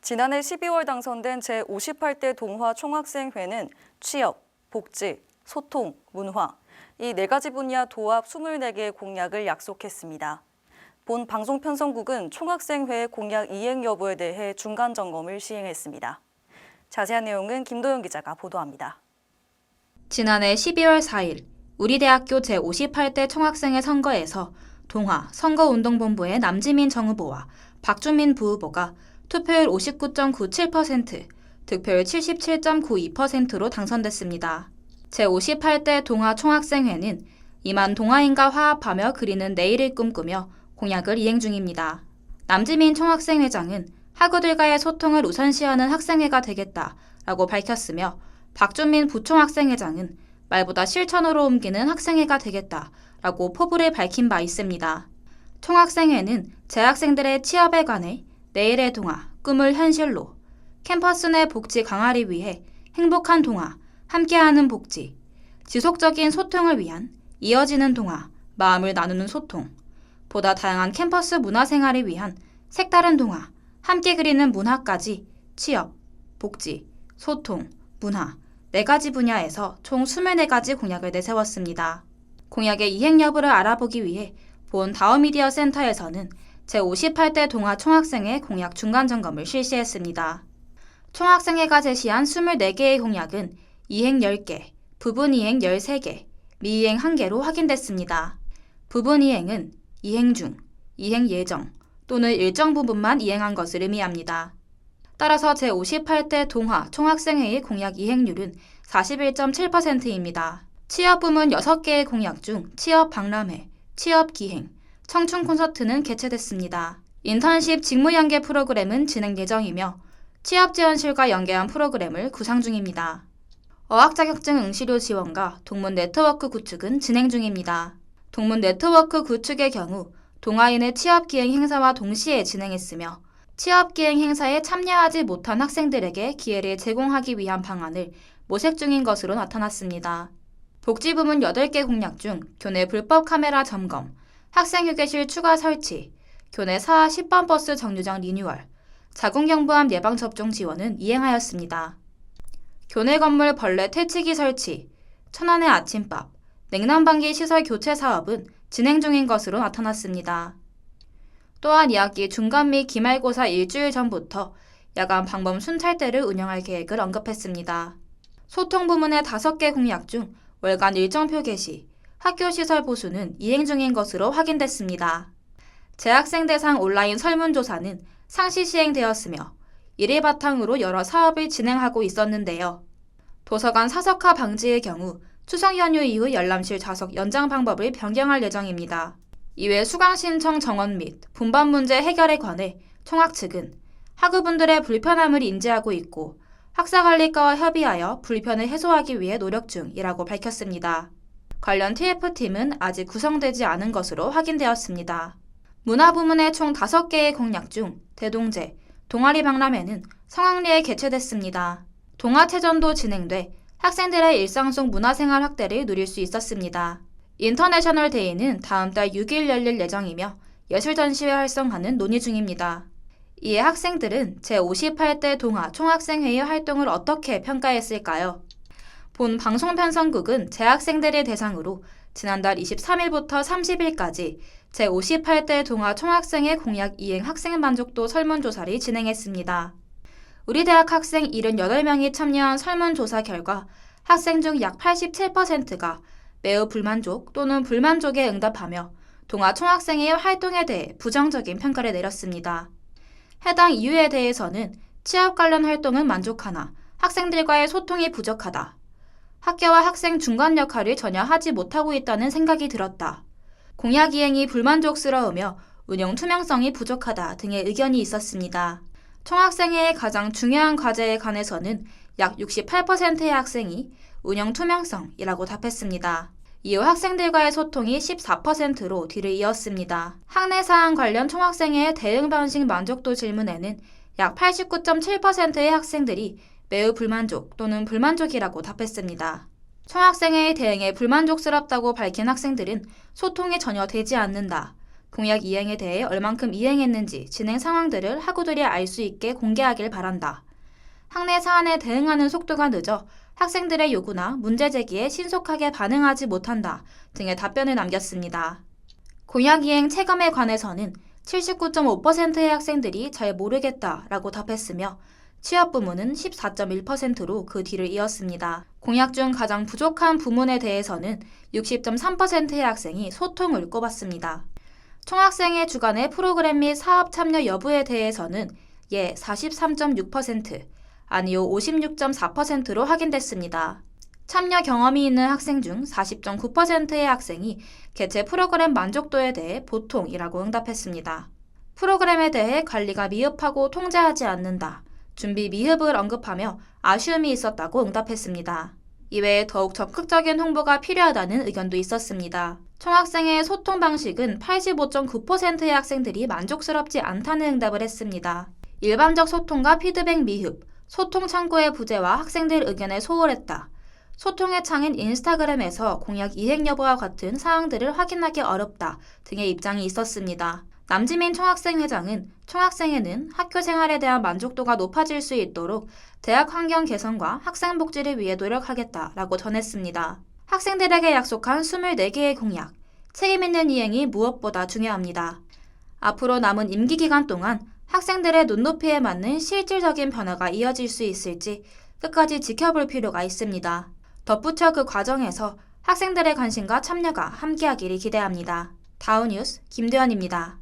지난해 12월 당선된 제58대 동화 총학생회는 취업, 복지, 소통, 문화, 이 4가지 분야 도합 24개의 공약을 약속했습니다. 본 방송 편성국은 총학생회 공약 이행 여부에 대해 중간 점검을 시행했습니다. 자세한 내용은 김도영 기자가 보도합니다. 지난해 12월 4일 우리 대학교 제58대 총학생회 선거에서 동화 선거운동본부의 남지민 정후보와 박주민 부후보가 투표율 59.97%, 득표율 77.92%로 당선됐습니다. 제58대 동화 총학생회는 이만 동화인과 화합하며 그리는 내일을 꿈꾸며 공약을 이행 중입니다. 남지민 총학생회장은 학우들과의 소통을 우선시하는 학생회가 되겠다라고 밝혔으며 박준민 부총학생회장은 말보다 실천으로 옮기는 학생회가 되겠다라고 포부를 밝힌 바 있습니다. 총학생회는 재학생들의 취업에 관해 내일의 동화, 꿈을 현실로, 캠퍼스 내 복지 강화를 위해 행복한 동화, 함께하는 복지, 지속적인 소통을 위한 이어지는 동화, 마음을 나누는 소통, 보다 다양한 캠퍼스 문화생활을 위한 색다른 동화, 함께 그리는 문화까지 취업, 복지, 소통, 문화, 4가지 분야에서 총 24가지 공약을 내세웠습니다. 공약의 이행 여부를 알아보기 위해 본 다우미디어 센터에서는 제58대 동화 총학생회 공약 중간점검을 실시했습니다. 총학생회가 제시한 24개의 공약은 이행 10개, 부분 이행 13개, 미이행 1개로 확인됐습니다. 부분 이행은 이행 중, 이행 예정 또는 일정 부분만 이행한 것을 의미합니다. 따라서 제58대 동화 총학생회의 공약 이행률은 41.7%입니다. 취업 부문 6개의 공약 중 취업 박람회, 취업 기행, 청춘 콘서트는 개최됐습니다. 인턴십 직무 연계 프로그램은 진행 예정이며 취업 지원실과 연계한 프로그램을 구상 중입니다. 어학 자격증 응시료 지원과 동문 네트워크 구축은 진행 중입니다. 동문 네트워크 구축의 경우 동아인의 취업 기행 행사와 동시에 진행했으며 취업 기행 행사에 참여하지 못한 학생들에게 기회를 제공하기 위한 방안을 모색 중인 것으로 나타났습니다. 복지부문 8개 공약 중 교내 불법 카메라 점검, 학생휴게실 추가 설치, 교내 4, 10번 버스 정류장 리뉴얼, 자궁경부암 예방접종 지원은 이행하였습니다. 교내 건물 벌레 퇴치기 설치, 천안의 아침밥, 냉난방기 시설 교체 사업은 진행 중인 것으로 나타났습니다. 또한 2학기 중간 및 기말고사 일주일 전부터 야간 방범 순찰대를 운영할 계획을 언급했습니다. 소통 부문의 5개 공약 중 월간 일정표 게시, 학교 시설 보수는 이행 중인 것으로 확인됐습니다. 재학생 대상 온라인 설문조사는 상시 시행되었으며 이를 바탕으로 여러 사업을 진행하고 있었는데요. 도서관 사석화 방지의 경우 추석 연휴 이후 열람실 좌석 연장 방법을 변경할 예정입니다. 이외 수강 신청 정원 및 분반 문제 해결에 관해 총학 측은 학우분들의 불편함을 인지하고 있고 학사관리과와 협의하여 불편을 해소하기 위해 노력 중이라고 밝혔습니다. 관련 TF팀은 아직 구성되지 않은 것으로 확인되었습니다. 문화부문의 총 5개의 공약 중 대동제, 동아리 박람회는 성황리에 개최됐습니다. 동아체전도 진행돼 학생들의 일상 속 문화생활 확대를 누릴 수 있었습니다. 인터내셔널 데이는 다음 달 6일 열릴 예정이며 예술전시회 활성화는 논의 중입니다. 이에 학생들은 제58대 동화 총학생회의 활동을 어떻게 평가했을까요? 본 방송편성국은 재학생들을 대상으로 지난달 23일부터 30일까지 제58대 동화 총학생회 공약 이행 학생 만족도 설문조사를 진행했습니다. 우리 대학 학생 78명이 참여한 설문조사 결과 학생 중 약 87%가 매우 불만족 또는 불만족에 응답하며 동화 총학생회의 활동에 대해 부정적인 평가를 내렸습니다. 해당 이유에 대해서는 취업 관련 활동은 만족하나 학생들과의 소통이 부족하다. 학교와 학생 중간 역할을 전혀 하지 못하고 있다는 생각이 들었다. 공약 이행이 불만족스러우며 운영 투명성이 부족하다 등의 의견이 있었습니다. 총학생회의 가장 중요한 과제에 관해서는 약 68%의 학생이 운영 투명성이라고 답했습니다. 이후 학생들과의 소통이 14%로 뒤를 이었습니다. 학내 사안 관련 총학생회의 대응 방식 만족도 질문에는 약 89.7%의 학생들이 매우 불만족 또는 불만족이라고 답했습니다. 총학생회의 대응에 불만족스럽다고 밝힌 학생들은 소통이 전혀 되지 않는다 공약 이행에 대해 얼만큼 이행했는지 진행 상황들을 학우들이 알 수 있게 공개하길 바란다. 학내 사안에 대응하는 속도가 늦어 학생들의 요구나 문제 제기에 신속하게 반응하지 못한다 등의 답변을 남겼습니다. 공약 이행 체감에 관해서는 79.5%의 학생들이 잘 모르겠다라고 답했으며 취업 부문은 14.1%로 그 뒤를 이었습니다. 공약 중 가장 부족한 부문에 대해서는 60.3%의 학생이 소통을 꼽았습니다. 총학생회 주관의 프로그램 및 사업 참여 여부에 대해서는 예 43.6%, 아니요 56.4%로 확인됐습니다. 참여 경험이 있는 학생 중 40.9%의 학생이 개최 프로그램 만족도에 대해 보통이라고 응답했습니다. 프로그램에 대해 관리가 미흡하고 통제하지 않는다. 준비 미흡을 언급하며 아쉬움이 있었다고 응답했습니다. 이외에 더욱 적극적인 홍보가 필요하다는 의견도 있었습니다. 총학생의 소통 방식은 85.9%의 학생들이 만족스럽지 않다는 응답을 했습니다. 일반적 소통과 피드백 미흡, 소통 창구의 부재와 학생들 의견에 소홀했다. 소통의 창인 인스타그램에서 공약 이행 여부와 같은 사항들을 확인하기 어렵다 등의 입장이 있었습니다. 남지민 총학생회장은 총학생회는 학교 생활에 대한 만족도가 높아질 수 있도록 대학 환경 개선과 학생 복지를 위해 노력하겠다라고 전했습니다. 학생들에게 약속한 24개의 공약, 책임 있는 이행이 무엇보다 중요합니다. 앞으로 남은 임기 기간 동안 학생들의 눈높이에 맞는 실질적인 변화가 이어질 수 있을지 끝까지 지켜볼 필요가 있습니다. 덧붙여 그 과정에서 학생들의 관심과 참여가 함께하기를 기대합니다. 다우뉴스 김대현입니다.